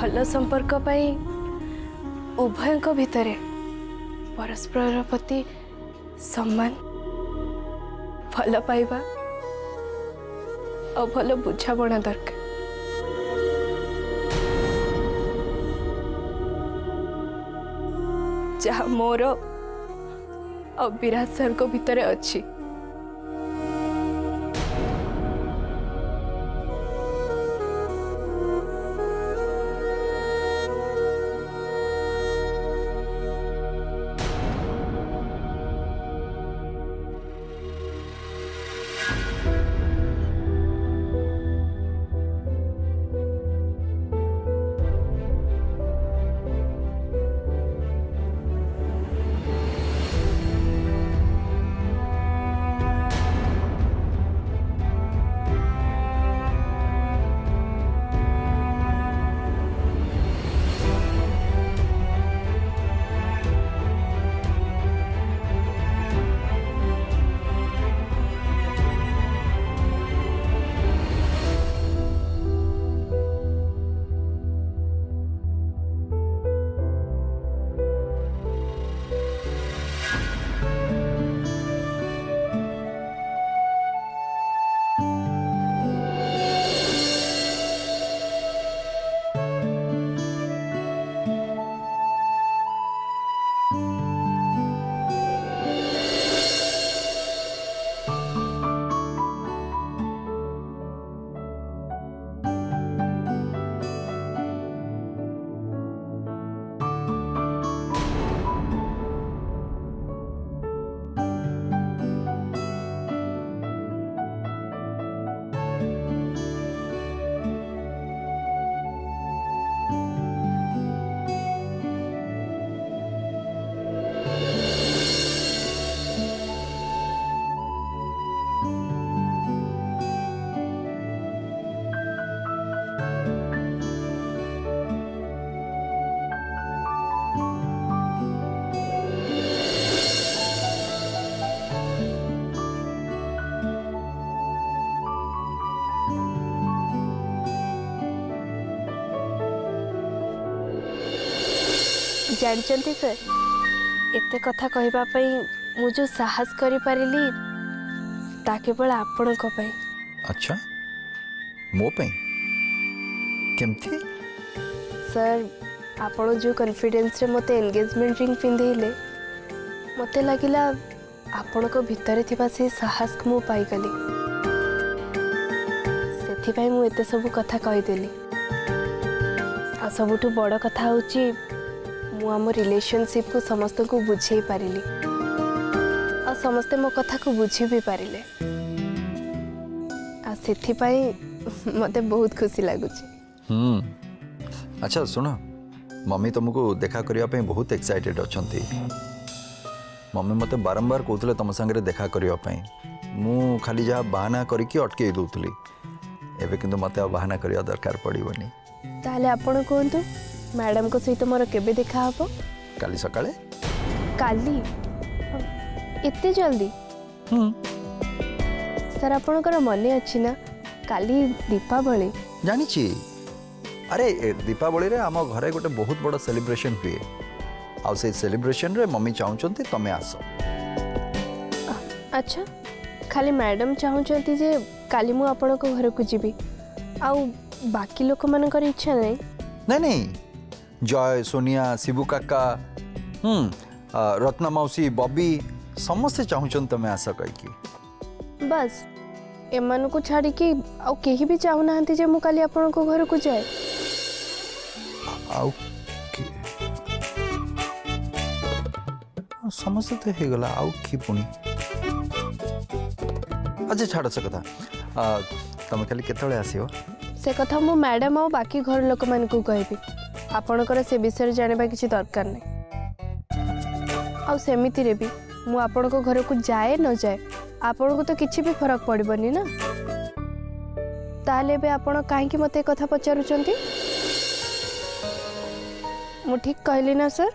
भल संपर्क पाई उभयଙ୍କ भितरे परस्पर प्रति सम्मान भल पाइबा और भल बुझाबणा दरकार। जहाँ मोर और विराट सर को भितरे अच्छी। जानचंती सर एते कथा कहबा पई मु जो साहस करि पारिली ता केवल आपण को पई। अच्छा मो पई केमथि? सर आपण जो कॉन्फिडेंस रे मते एंगेजमेंट रिंग पिंधेले मते लागिला आपण को भितरे थिबा से साहस मु पाई गली सेथि पई मु एते सब कथा कहि देली। आ सबुठु बड़ कथा होची मु आम रिलेशनशिप को समस्त को बुझे पारिली और समस्ते मो कथा को बुझी भी पारिले आ सेथि पई मते बहुत खुशी लागुची। अच्छा सुनो मम्मी तुमको देखा करिया पे बहुत एक्साइटेड अछंती। मम्मी मते बारंबार कहतले तुम संगे देखा करिया पे मु खाली जा बहाना करके अटके दउतली एबे किंतु मते बहाना करिया दरकार पड़िबनी। ताले आपण कोंतु मैडम को सहित मोर केबे देखा हबो? काली सकाळे। काली इतने जल्दी? सर आपणकर मने अच्छी ना काली दीपावली? जानी छी अरे दीपावली रे आम घरे गोटे बहुत बड़ा सेलिब्रेशन हुए आ से सेलिब्रेशन रे मम्मी चाहूचंती तमे आसो। अच्छा खाली मैडम चाहूचंती जे काली मु आपण को घर को जीबी आउ बाकी लोक मानकर इच्छा नहीं? नहीं नहीं जय सोनिया शिबू काका रत्ना मौसी बॉबी समस्ते चाहूचन तमे आस कहीकि बस एमान को छाड़ी कि आउ केही भी चाहू नाहंती जे मु काली आपण को घर को जाए। आउ समस्या तो हे गला आउ की पुनी। अच्छा छाड़ से कथा तमे खाली केतळे आसीओ? से कथा मु मैडम और बाकी घर लोक मान को कहबी आपणकर से विषय जानवा किसी दरकार नहीं। आउ सेमिति रे भी मु आपण को घर को जाए न जाए आपण को तो किसी भी फरक पड़बनी ना। ताले बे आपण काहे मते कथा पचारुचंती? मु ठीक कहली ना सर?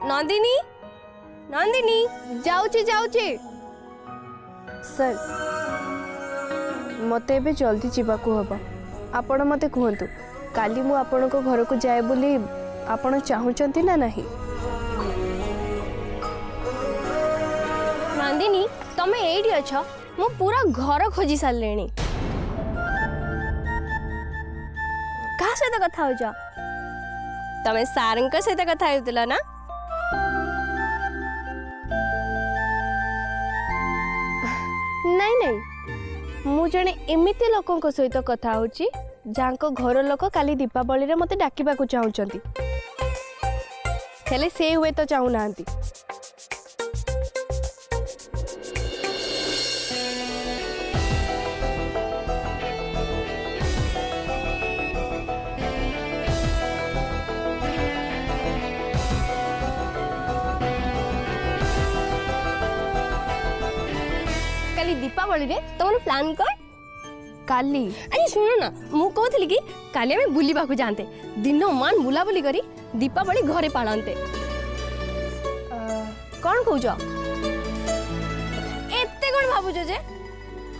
नंदिनी नंदिनी जाउची जाउची सर मते बे जल्दी जीवा को हबा आपण मते कहतु काली मु आपण को घर को जाए बोली आपण चाहूचंती ना नहीं? नंदिनी तमे एडी अछ मु पूरा घर खोजी सारलेनी। का सहित कथा हो जा? तमे सारंग सहित कथा होतला ना? नहीं नहीं मु जने एमिति लोकंक सहित कथा होची जांको घर लोक काली दीपावली रे मते डाकिबा को चाहूचंती हेले से हुए तो चाहू नांती। दीपावली रे तुम प्लान कर काली। अरे सुनो ना मु कहथली कि काली हमें बुलिबा को जानते दिन मान बुला बुली करी दीपावली घरे पालनते कौन कहूछ एते कौन भाबुछ जे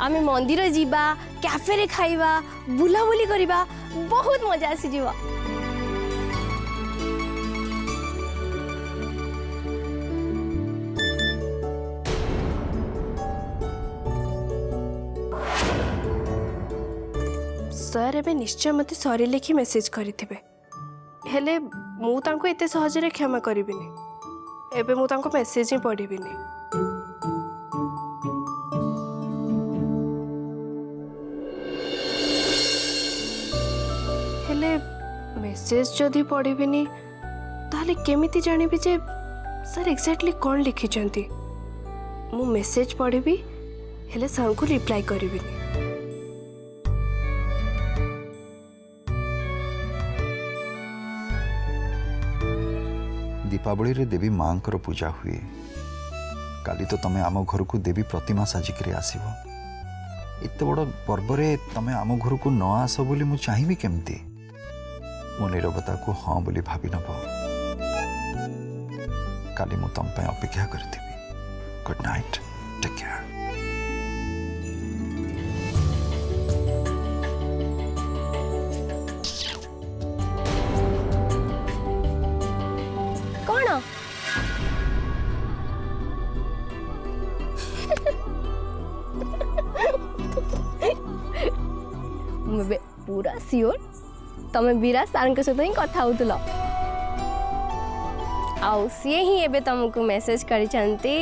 आमे मंदिर जीवा कैफे रे खाइबा बुला बुली करिबा बहुत मजा आसी जीवा। सर एबे निश्चय मते सॉरी लिखि मेसेज करिथिबे हेले मु तांको एते सहज रे क्षमा करिबिनी एबे मु तांको मेसेज ही पढिबिनी। हेले मेसेज जदि पढिबिनी ताले केमिति जानिबि जे सर एक्जेक्टली कोन लिखिचंती? मु मेसेज पढिबी हेले सर को रिप्लाई करिबिनी। दीपावली रे देवी माँ को पूजा हुए काली तो तमे आम घर को देवी प्रतिमा साजिक आसब एत बड़ पर्व रे तमे आम घर को न आस बोली मु चाहिबी केमती मो नीरवता को हाँ बोली भाभी नब काली मु तम पे अपेक्षा करथिबी। Good night, take care. मुबे पूरा सियोर तमे विराज सारंग सहित ही कथा होतल आउ सी ही एबे तुमको मेसेज करी चंती।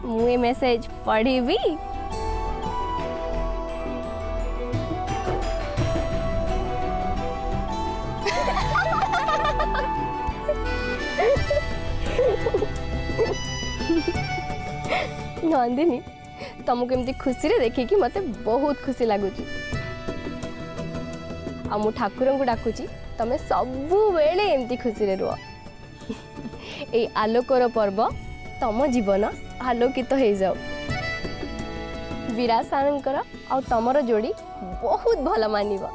मुए मेसेज पढ़ी भी नंदिनी तुमको एमती खुशी रे देखी कि मते बहुत खुशी लगुची आ मु ठाकुर को डाकुची तमे सबु बेले एमती खुशी रे रुआ ए आलोकर पर्व तम जीवन आलोकित हो जाओ। विराज सारंकर आ तमर जोड़ी बहुत भल मानिबा।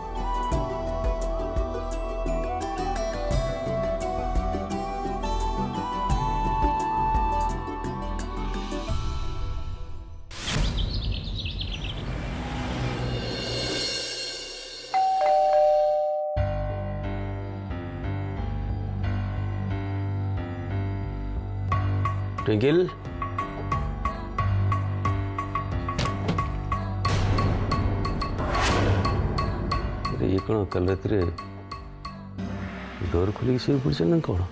ट्विंकल ये कौन कल रात डोर खोलिक शोई पड़छ ना कौन?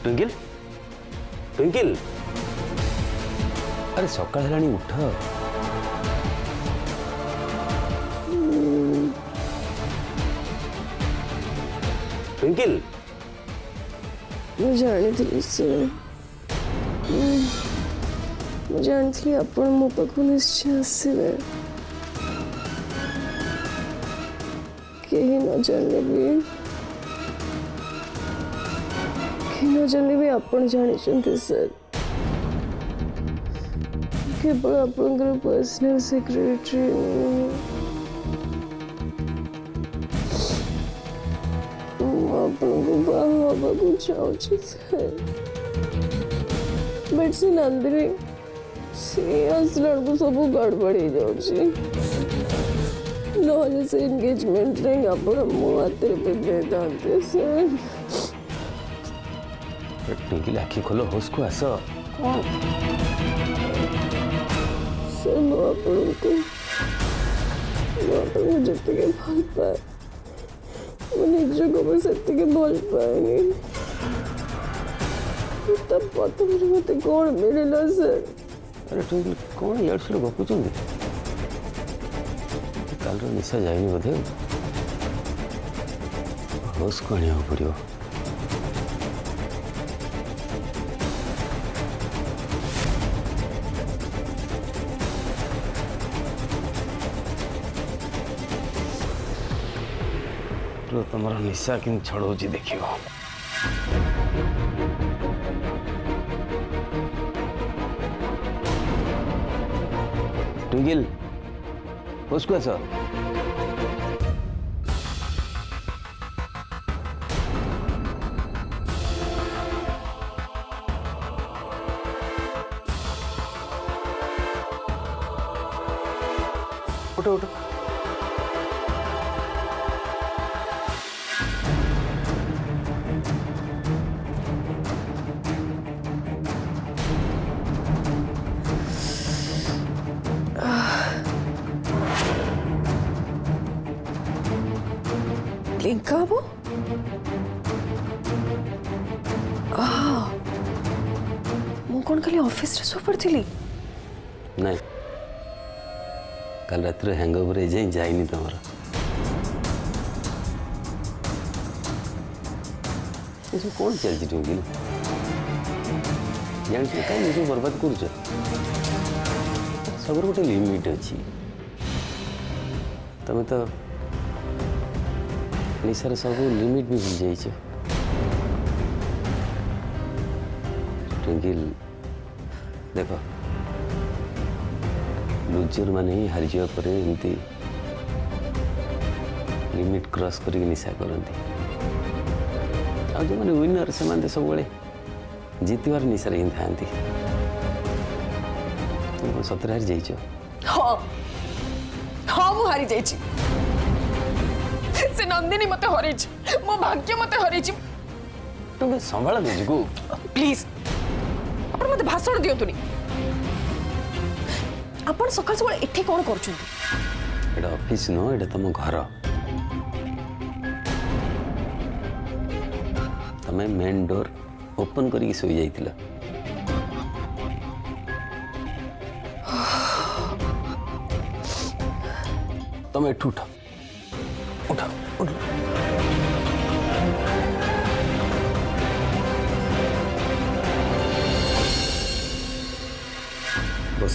ट्विंकल ट्विंकल अरे सकाळ हेलाणी उठ। ट्विंकल मु जानी थी से ମୁଁ ଜାଣିଥିଲି ଆପଣ ମୋ ପାଖକୁ ନିଶ୍ଚୟ ଆସିବେ। କେହି ନ ଜାଣିଲେ ବି ଆପଣ ଜାଣିଛନ୍ତି ସାର୍। କେବଳ ଆପଣଙ୍କର ପର୍ସନାଲ ସେକ୍ରେଟାରୀ ମୁଁ ଆପଣଙ୍କୁ ବାହା ହେବାକୁ ଚାହୁଁଛି ସାର୍। ବଟ୍ ସେ ନନ୍ଦିନୀ ସେ ଆସିଲା ବେଳକୁ ସବୁ ଗଡ଼ବଡ଼ ହେଇଯାଉଛି। ନହେଲେ ସେ ଏନ୍ଗେଜମେଣ୍ଟ ରିଙ୍ଗ ଆପଣ ମୋ ହାତରେ ପିନ୍ଧେଇଥାନ୍ତେ ସାର୍। ट्विंकिल आखि खोलो होश को आस ସାର୍ ମୁଁ ଆପଣଙ୍କୁ ଯେତିକି ଭଲ ପାଏ ମୁଁ ନିଜକୁ ବି ସେତିକି ଭଲ ପାଏନି। ତା ପ୍ରଥମରେ ମୋତେ କ'ଣ ମିଳିଲା ସାର୍? अरे ट्विंकिल कौन इयाड़ सियाड़ गपुचंदी काल निशा जाइनी बोधे होश को आने पड़ो। तुम निशा कि छड़ौची देखियो। ट्विंकिल होश को आस। उठो उठो लिंका वो ମୁଁ କ'ଣ ଖାଲି ଅଫିସରେ ଶୋଇପଡ଼ିଥିଲି? नहीं कल रात हैंगओवर जाइनी तुम कौन चलती ट्विंकिल जान कहीं निज बर्बाद कर सब गोटे लिमिट अच्छी तुम तो निशार सब लिमिट भी भूल जाइछ। ट्विंकिल देख लूजर माने ही हारी जावा पर एमती लिमिट क्रॉस करके निशा करती आ जो माने विनर से मानते सब बड़े जीतवार निशा ही था तुम सतरे हारी जाइछ। हाँ हाँ मु हारी जाइछि। से नंदिनी मते हरैछि मो भाग्य मते हरैछि। तुम संभाल निजको प्लीज आपण मते भाषण दियंतुनी। आपण सकाळ सकाळ एठी कोन करछुंती? एटा ऑफिस नो एटा तुम घर तमे मेन डोर ओपन करी सोई जाइतिला तमे एठू उठा उठा उठ बस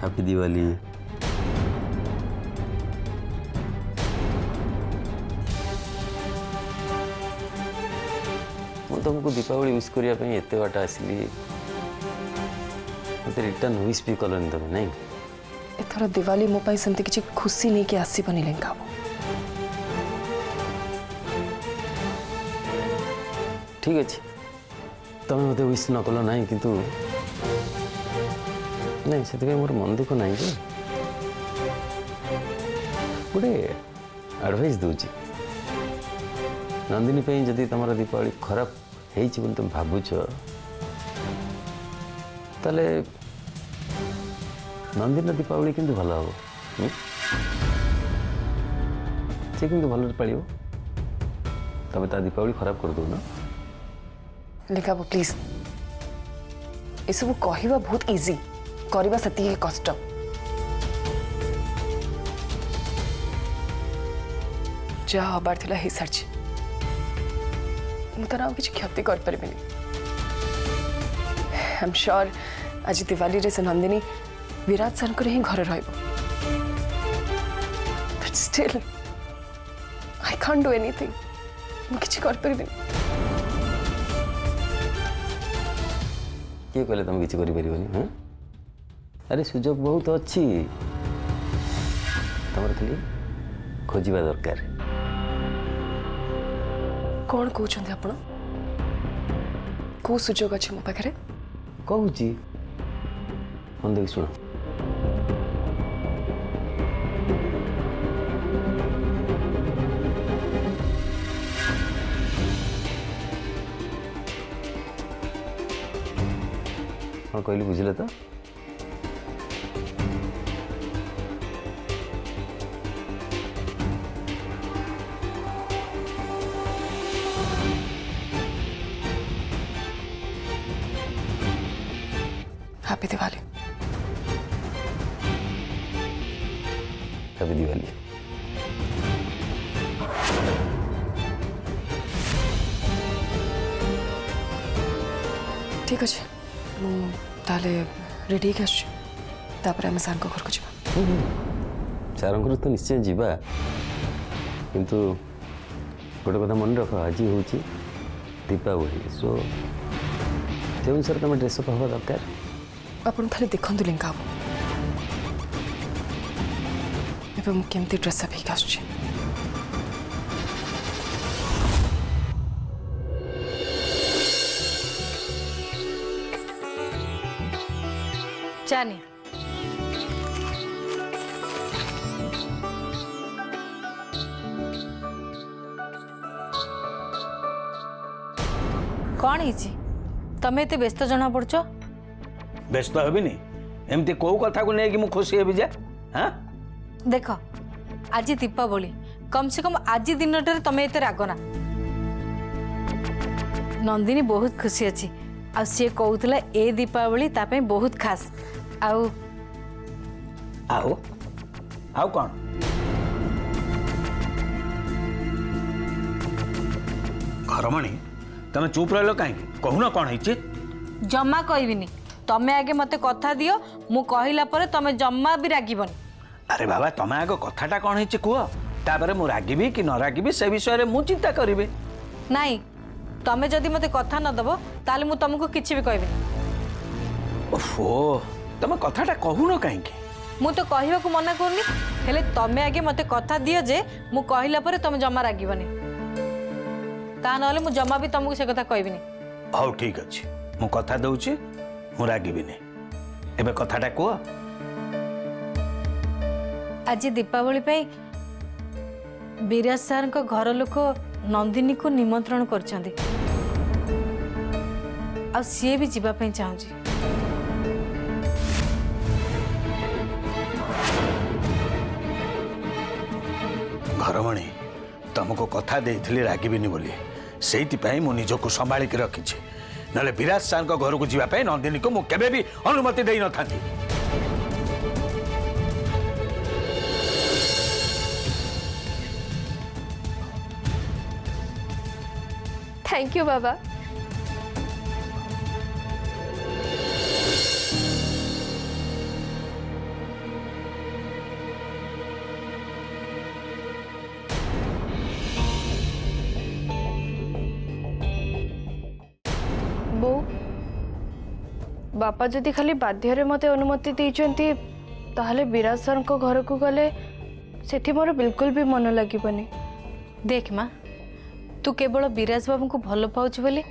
हैप्पी दिवाली। मुझे तुमको दीपावली विश करने एत बाट आसली मत रिटर्न विश भी कलनि तुम नहीं एथर दिवाली मो पाई सेमती किछि खुशी नहीं कि आसीबनी लेंका। ठीक अच्छे तुम मत विश न कल ना किंतु नहीं से मोर मन दुख ना गोटे एडवाइस दूची नंदिनी पे जदि तुम दीपावली खराब है तुम भावुच ताले नंदिनी दीपावली किंतु भल हम सी कि भल पाल तब ता दीपावली खराब कर दो ना। लेखा प्लीज ये सब कहवा बहुत इजी करवा से कष्ट। जहाँ हबार थिला हे सारी मुझे आज किसी क्षति कर परिबिनी आई एम श्योर आज दिवाली रे से नंदिनी विराट सर को ही घर रहइबो but still I can't do anything मु किछि कर परिबिनी किए कहले तुम किसी करें हाँ अरे सुजोग बहुत अच्छी तुम खाली खोजा दरकार कौन कहते आपण को सुजोग अच्छे मो पाखे कहूँ हम देख शुण हाँ कहली बुझे तो हैप्पी दिवाली हैप्पी दिवाली ठीक अच्छे मुझे रेडी आसपर आम सार घर को जावा सार तो निश्चय जीवा किंतु गोटे कथा मन रख आज हूँ दीपावली सो से अनुसार तुम ड्रेसअप हवा दरकार आपन खाली देखु लिंका केमती ड्रेसअप हो आसुची जानी कौन है तमें एते व्यस्त जना पड़छ व्यस्त हेबिनी एमती कौ कथा को लेकिन मुझे खुशी हेबी जे हाँ देख आज दीपावली कम से कम आज दिन तमें एते रागना नंदिनी बहुत खुशी अच्छी आ सी कहूला ए दीपावली तापे बहुत खास आउ आओ आओ कौन घरमणी तमें चुप रह कहीं कहूना कौन है जम्मा कहबिनी तमें आगे मते कथा दियो मु कहला परे तमें जम्मा भी रागिबनी अरे बाबा तमें आग कथाटा कौन है कह तापर मु रागिबी कि न रागिबी से विषय मु चिंता करी नहीं तमें जदि मते कथा न दबो ताले मु तुमको किछि भी कहबिनी ओफो तमें कथाटा कहून कहीं मु तो कहबा को मना करनी हेले तमें आगे मते कथा दियो जे मु कहला परे तमें जम्मा रागिबनी ता नले मु जम्मा भी तुमको से कथा कहबिनी हौ ठीक अच्छे मु कथा दउची मु रागिबिनी एबे कथाटा कह आज दीपावली पे विराज सार को घर लोक नंदिनी को निमंत्रण करछंदी आ सी भी जीवा पे चाहूँगी घरमणी तुमको कथा देइथिली रागिबिनी बोली सेइतिपाई मु निजको संभाली के रखी नले विराज सार घर को जीवाई नंदिनी को मुझे भी अनुमति दे न था थैंक यू बाबा। बो बापा जदि खाली बाध्य मते अनुमति देइचंती ताहले विराज सर को घर को गले सेठी मोर बिल्कुल भी मन लागिबनी। देख माँ तू केवल विराज बाबू को भल पाउछ बोली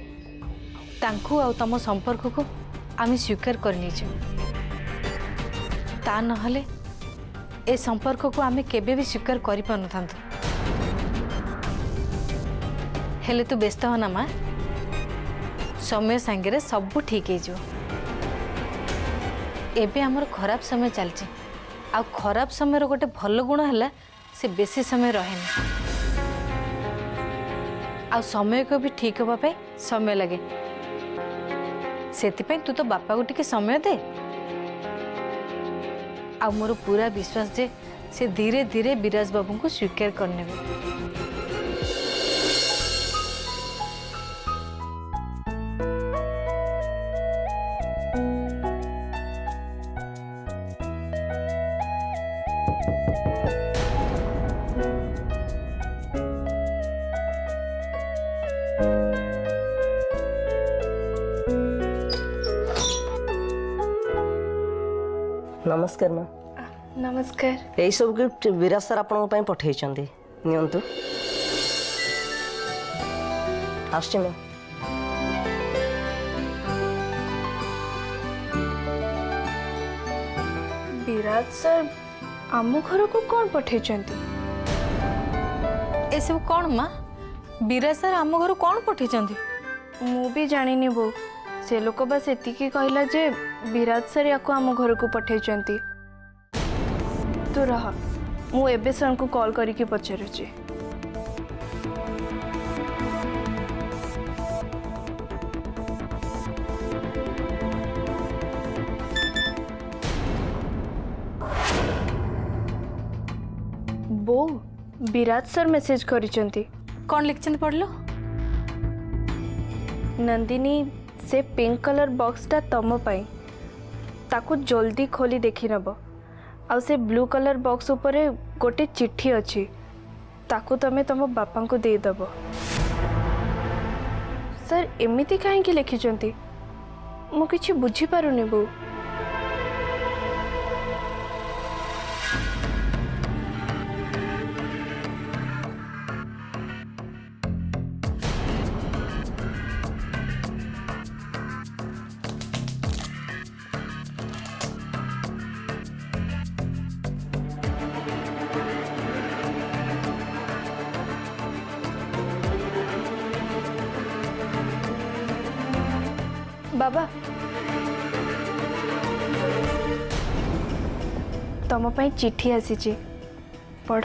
तांकु आ तम संपर्क को आम स्वीकार करनी ता नहले ए संपर्क को आम केबे भी स्वीकार करि पानु थांतु। हेले तू व्यस्त होना माँ समय सांगे सब ठीक है जो एबे हमर खराब समय चलछि आ खराब समय गोटे भल गुण है से बेसी समय रहे आ समय को भी ठीक होगा पे समय लगे सेति तू तो बापा को टिके समय दे आ मोर पूरा विश्वास जे से धीरे धीरे विराज बाबू को स्वीकार करने नमस्कार माँ नमस्कार। यही सब गिफ्ट विराज सर आपण पठे नियंतु आसची माँ विराज सर आम घर को कौन पठे ए सब कौन माँ विराज सर आम घर कौन पठे मु भी जानी बो से लोक बस एतिकी कहला जे विराज सर या आम घर को पठे तू रह मु एबे सर को कॉल करके पचारुची। बो विराज सर मेसेज करिसेंती। कौन लिखते पढ़ लो। नंदिनी से पिंक कलर बॉक्सटा तम पाई ताकू जल्दी खोली देखि नब आ से ब्लू कलर बॉक्स उपरे गोटे चिट्ठी अच्छी ताकू तमे तम बापा को दे दब। सर एमिति काहे लिखिचंती मु किछि बुझी पारुनी बो। बाबा तम पाई चिट्ठी आसीची पढ़।